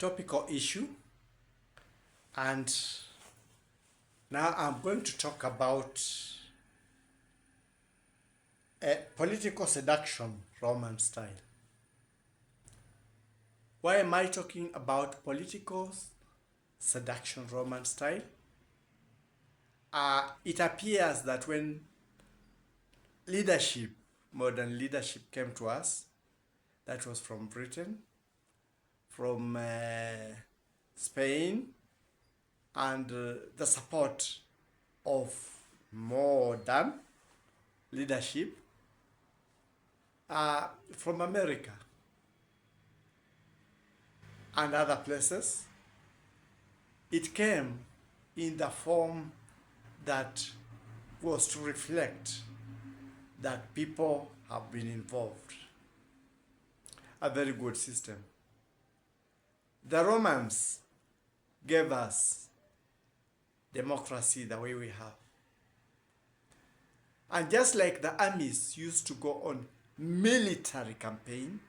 topical issue, and now I'm going to talk about political seduction, Roman style. Why am I talking about political seduction, Roman style? It appears that when leadership, modern leadership came to us, that was from Britain, from Spain, and the support of modern leadership from America and other places. It came in the form that was to reflect that people have been involved. A very good system. The Romans gave us democracy the way we have. And just like the armies used to go on military campaign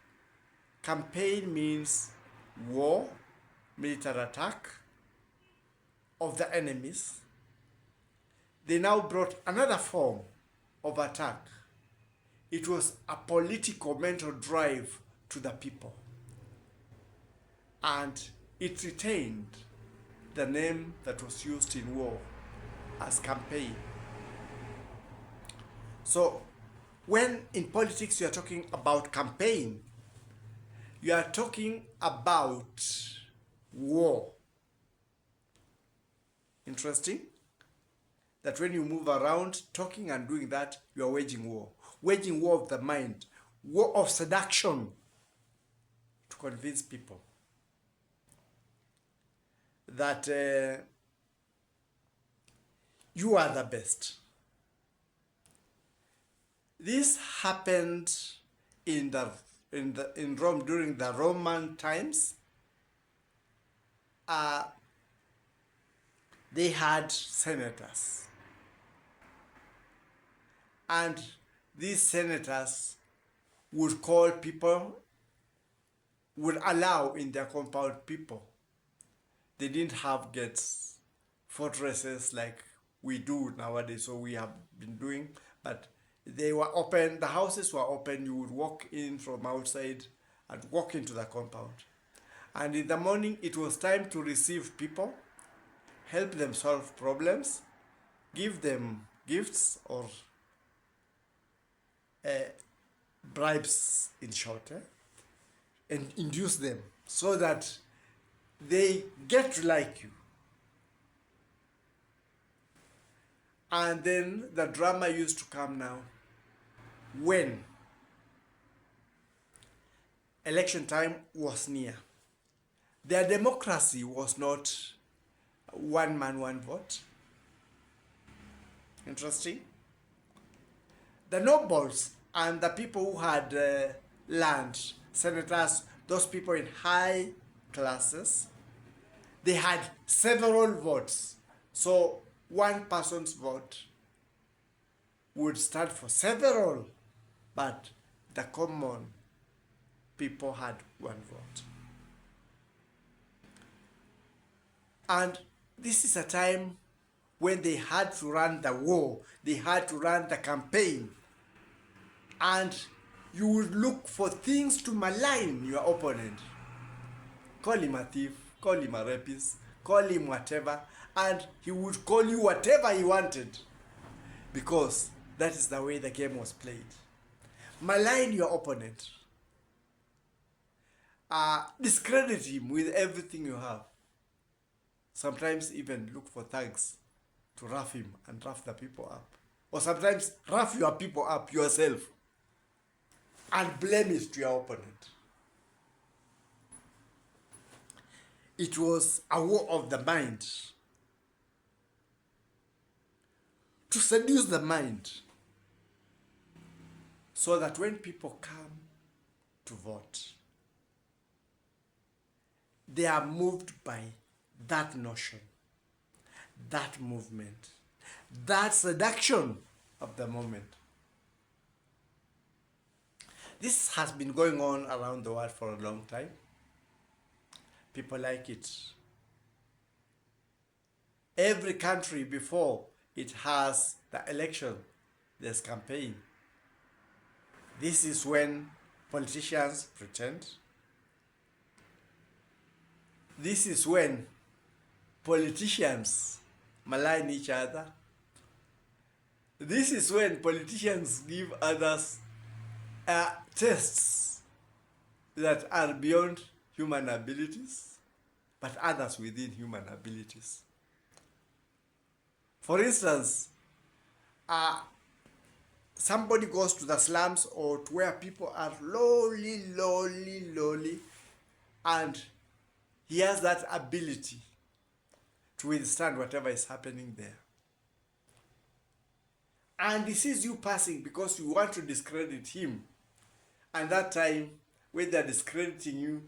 means war, military attack of the enemies, they now brought another form of attack. It was a political mental drive to the people. And it retained the name that was used in war as campaign. So when in politics you are talking about campaign, you are talking about war. Interesting that when you move around talking and doing that, you are waging war. Waging war of the mind, war of seduction to convince people that you are the best. This happened in Rome during the Roman times. They had senators, and these senators would call people, would allow in their compound people. They didn't have gates, fortresses like we do nowadays, so we have been doing, but they were open, the houses were open, you would walk in from outside and walk into the compound. And in the morning, it was time to receive people, help them solve problems, give them gifts or bribes in short, and induce them so that they get to like you. And then the drama used to come now when election time was near. Their democracy was not one man, one vote. Interesting. The nobles and the people who had land, senators, those people in high classes, they had several votes. So one person's vote would stand for several, but the common people had one vote. And this is a time when they had to run the war, they had to run the campaign, and you would look for things to malign your opponent. Call him a thief, call him a rapist, call him whatever, and he would call you whatever he wanted, because that is the way the game was played. Malign your opponent. Discredit him with everything you have. Sometimes even look for thugs to rough him and rough the people up. Or sometimes rough your people up yourself and blame it to your opponent. It was a war of the mind. To seduce the mind so that when people come to vote, they are moved by that notion, that movement, that seduction of the moment. This has been going on around the world for a long time. People like it. Every country before it has the election, there's campaign. This is when politicians pretend. This is when politicians malign each other. This is when politicians give others tests that are beyond human abilities, but others within human abilities. For instance, somebody goes to the slums or to where people are lowly, and he has that ability to withstand whatever is happening there. And he sees you passing because you want to discredit him. And that time, when they're discrediting you,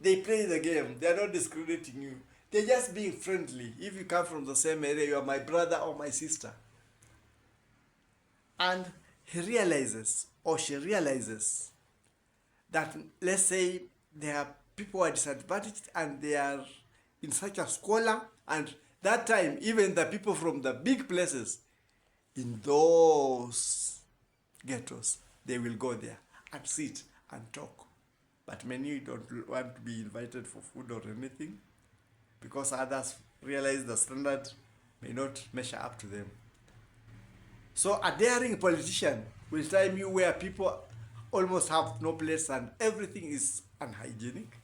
they play the game. They're not discrediting you. They're just being friendly. If you come from the same area, you are my brother or my sister. And he realizes, or she realizes, that let's say there are people who are disadvantaged and they are in such a squalor, and that time even the people from the big places in those ghettos, they will go there and sit and talk. But many don't want to be invited for food or anything because others realize the standard may not measure up to them. So a daring politician will time you where people almost have no place and everything is unhygienic.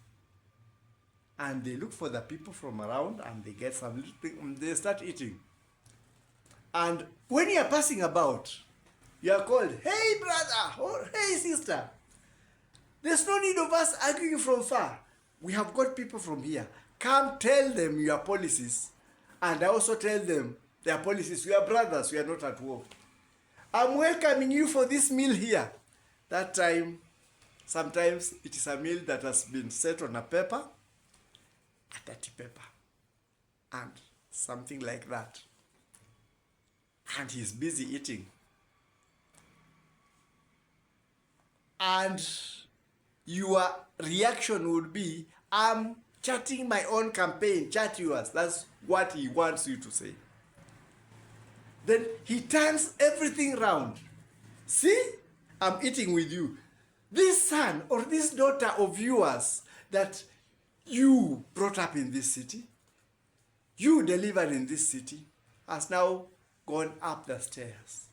And they look for the people from around and they get some little thing and they start eating. And when you are passing about, you are called, hey brother, or hey sister. There's no need of us arguing from far. We have got people from here. Come tell them your policies. And I also tell them their policies. We are brothers, we are not at war. I'm welcoming you for this meal here. That time, sometimes it is a meal that has been set on a paper, a dirty paper, and something like that. And he's busy eating. And your reaction would be, I'm chatting my own campaign, chat yours. That's what he wants you to say. Then he turns everything round. See, I'm eating with you. This son or this daughter of yours that you brought up in this city, you delivered in this city, has now gone up the stairs.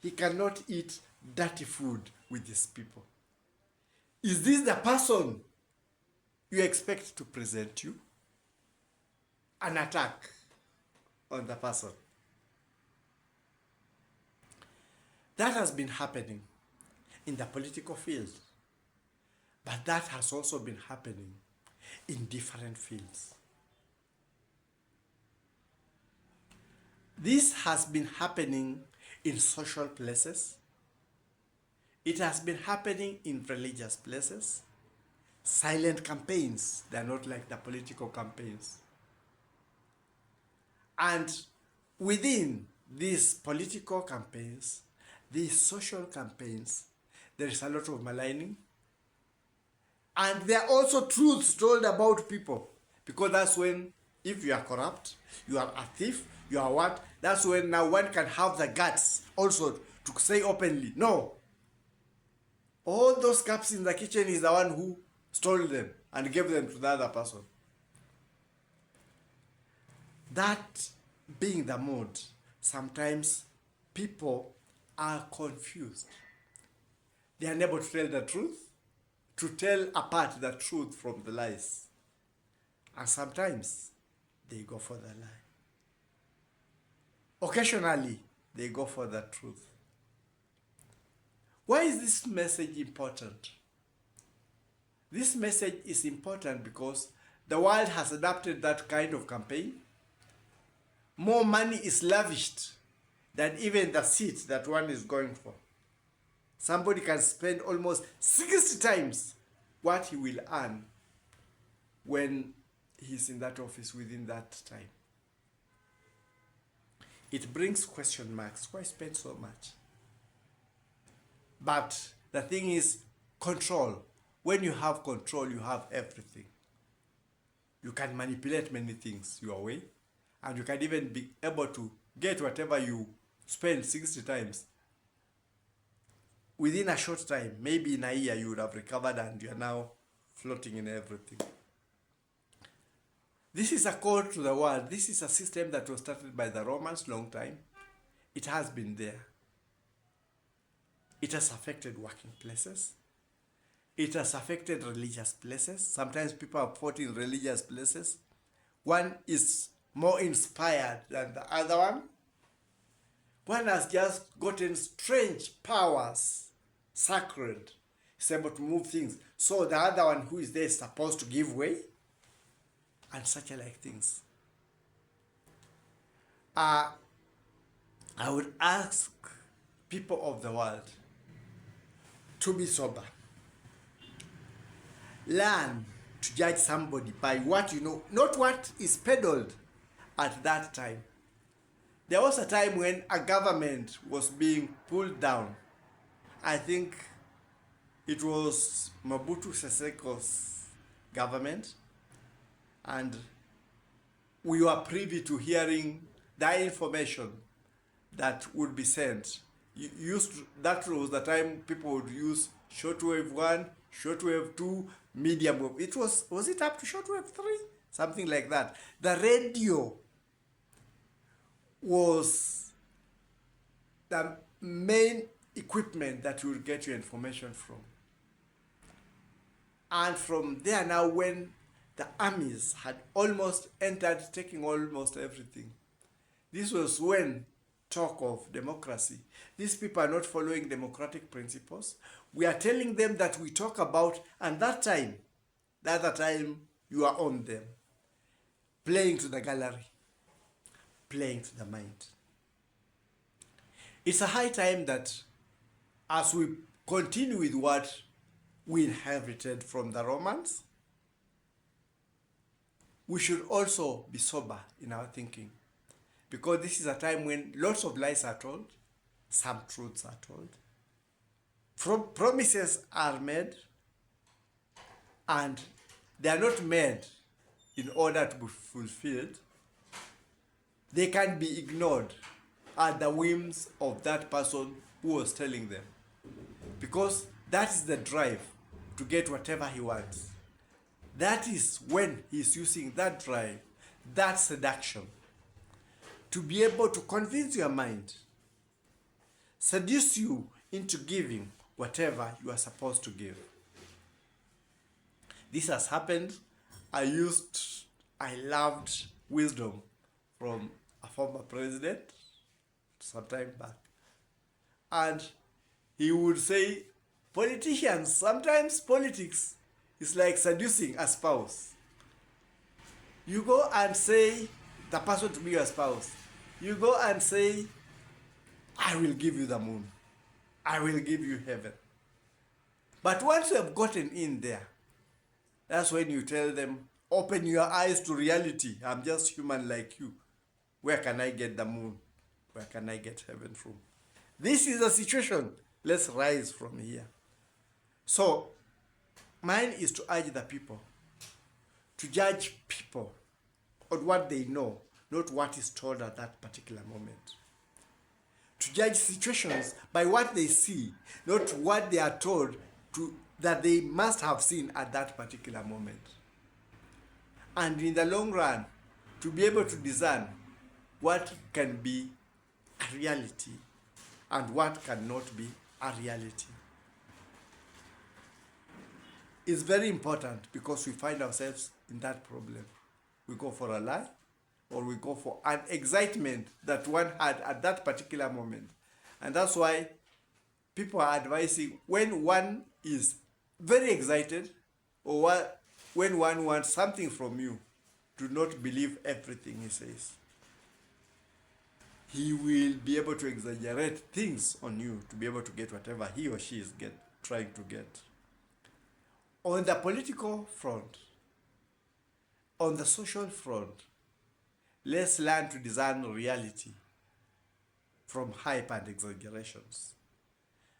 He cannot eat dirty food with these people. Is this the person you expect to present you? An attack on the person. That has been happening in the political field, but that has also been happening in different fields. This has been happening in social places. It has been happening in religious places. Silent campaigns, they're not like the political campaigns. And within these political campaigns, these social campaigns, there is a lot of maligning. And there are also truths told about people. Because that's when, if you are corrupt, you are a thief, you are what? That's when now one can have the guts also to say openly, no. All those cups in the kitchen is the one who stole them and gave them to the other person. That being the mood, sometimes people are confused. They are unable to tell the truth, to tell apart the truth from the lies. And sometimes they go for the lie. Occasionally, they go for the truth. Why is this message important? This message is important because the world has adopted that kind of campaign. More money is lavished than even the seat that one is going for. Somebody can spend almost 60 times what he will earn when he's in that office within that time. It brings question marks. Why spend so much? But the thing is, control. When you have control, you have everything. can manipulate many things your way, and you can even be able to get whatever you spend 60 times within a short time. Maybe in a year you would have recovered and you are now floating in everything. This is a code to the world. This is a system that was started by the Romans long time. It has been there. It has affected working places. It has affected religious places. Sometimes people are fought in religious places. One is more inspired than the other one. One has just gotten strange powers, sacred. He's able to move things. So the other one who is there is supposed to give way. And such like things. I would ask people of the world to be sober. Learn to judge somebody by what you know, not what is peddled at that time. There was a time when a government was being pulled down. I think it was Mobutu Sese Seko's government, and we were privy to hearing the information that would be sent. That was the time people would use shortwave 1, shortwave 2, medium wave. It was it up to shortwave 3? Something like that. The radio was the main equipment that you would get your information from. And from there now, when the armies had almost entered, taking almost everything, this was when talk of democracy. These people are not following democratic principles. We are telling them that we talk about, and that time, the other time, you are on them, playing to the gallery, playing to the mind. It's a high time that as we continue with what we inherited from the Romans, we should also be sober in our thinking. Because this is a time when lots of lies are told, some truths are told, promises are made, and they are not made in order to be fulfilled. They can be ignored at the whims of that person who was telling them. Because that is the drive to get whatever he wants. That is when he's using that drive, that seduction, to be able to convince your mind, seduce you into giving whatever you are supposed to give. This has happened. I loved wisdom from a former president some time back. And he would say, politicians, sometimes politics is like seducing a spouse. You go and say, the person to be your spouse, you go and say, I will give you the moon. I will give you heaven. But once you have gotten in there, that's when you tell them, open your eyes to reality. I'm just human like you. Where can I get the moon? Where can I get heaven from? This is the situation. Let's rise from here. So, mine is to urge the people to judge people on what they know, not what is told at that particular moment. To judge situations by what they see, not what they are told that they must have seen at that particular moment. And in the long run, to be able to discern what can be a reality and what cannot be a reality. It's very important because we find ourselves in that problem. We go for a lie, or we go for an excitement that one had at that particular moment. And that's why people are advising, when one is very excited, or when one wants something from you, do not believe everything he says. He will be able to exaggerate things on you to be able to get whatever he or she is trying to get. On the political front, on the social front, let's learn to discern reality from hype and exaggerations.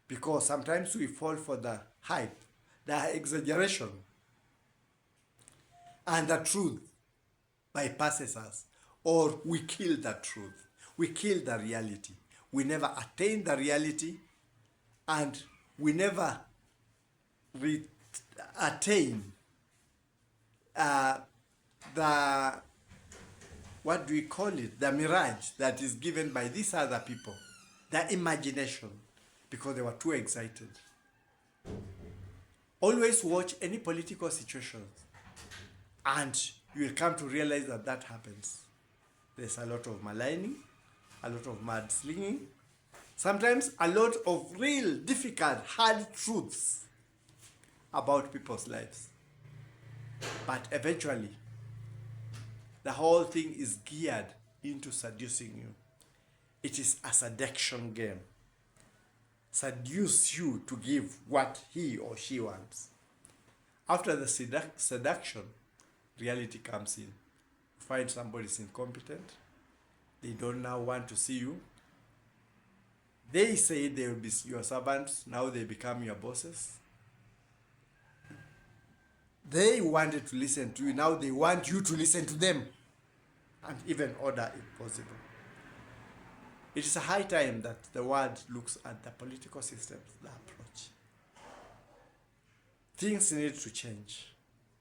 Because sometimes we fall for the hype, the exaggeration, and the truth bypasses us, or we kill the truth. We kill the reality. We never attain the reality, and we never attain the, what do we call it, the mirage that is given by these other people, the imagination, because they were too excited. Always watch any political situation, and you will come to realize that that happens. There's a lot of maligning, a lot of mudslinging, sometimes a lot of real difficult, hard truths about people's lives. But eventually, the whole thing is geared into seducing you. It is a seduction game. Seduce you to give what he or she wants. After the seduction, reality comes in. You find somebody is incompetent. They don't now want to see you. They say they will be your servants. Now they become your bosses. They wanted to listen to you. Now they want you to listen to them, and even order if possible. It is a high time that the world looks at the political systems, the approach. Things need to change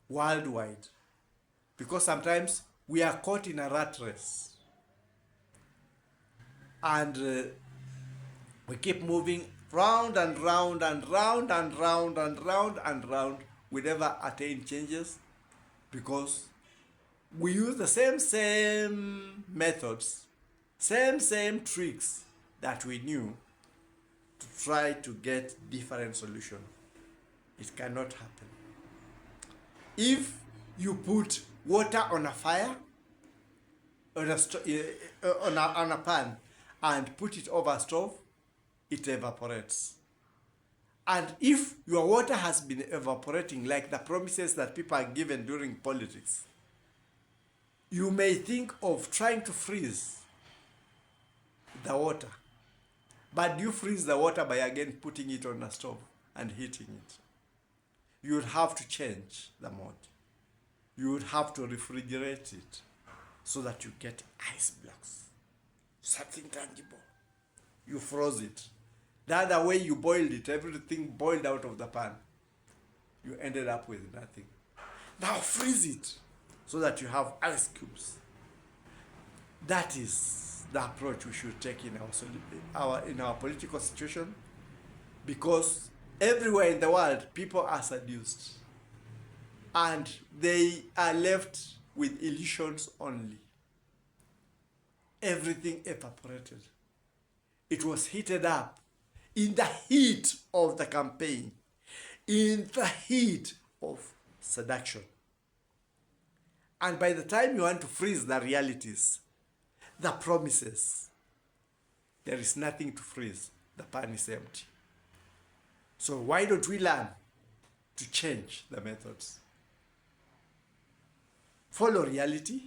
worldwide, because sometimes we are caught in a rat race, and we keep moving round and round and round and round and round and round. We never attain changes because we use the same methods, same tricks that we knew to try to get different solutions. It cannot happen. If you put water on a fire, on a pan, and put it over a stove, it evaporates. And if your water has been evaporating, like the promises that people are given during politics, you may think of trying to freeze the water. But you freeze the water by again putting it on a stove and heating it. You would have to change the mode. You would have to refrigerate it so that you get ice blocks, something tangible. You froze it. The other way you boiled it, everything boiled out of the pan. You ended up with nothing. Now freeze it so that you have ice cubes. That is the approach we should take in our political situation, because everywhere in the world people are seduced and they are left with illusions only. Everything evaporated. It was heated up in the heat of the campaign, in the heat of seduction. And by the time you want to freeze the realities, the promises, there is nothing to freeze. The pan is empty. So why don't we learn to change the methods? Follow reality,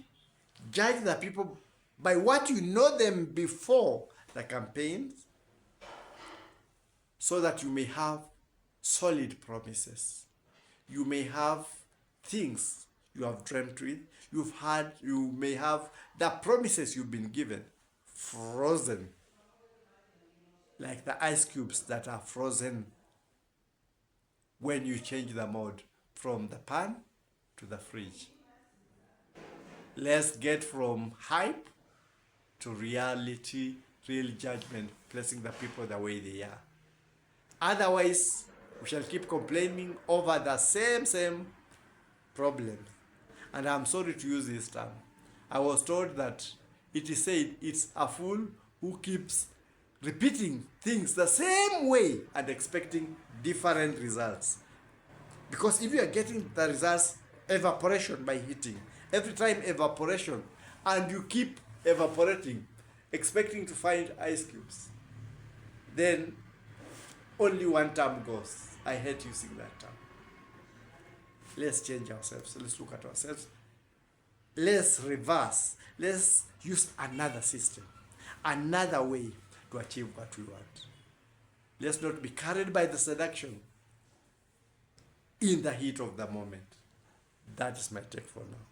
judge the people by what you know them before the campaigns, so that you may have solid promises. You may have things you have dreamt with. You may have the promises you've been given frozen, like the ice cubes that are frozen when you change the mode from the pan to the fridge. Let's get from hype to reality, real judgment, placing the people the way they are. Otherwise, we shall keep complaining over the same problem. And I'm sorry to use this term. I was told that it is said it's a fool who keeps repeating things the same way and expecting different results. Because if you are getting the results, evaporation by heating, every time evaporation, and you keep evaporating, expecting to find ice cubes, then only one term goes. I hate using that term. Let's change ourselves. Let's look at ourselves. Let's reverse. Let's use another system, another way to achieve what we want. Let's not be carried by the seduction in the heat of the moment. That is my take for now.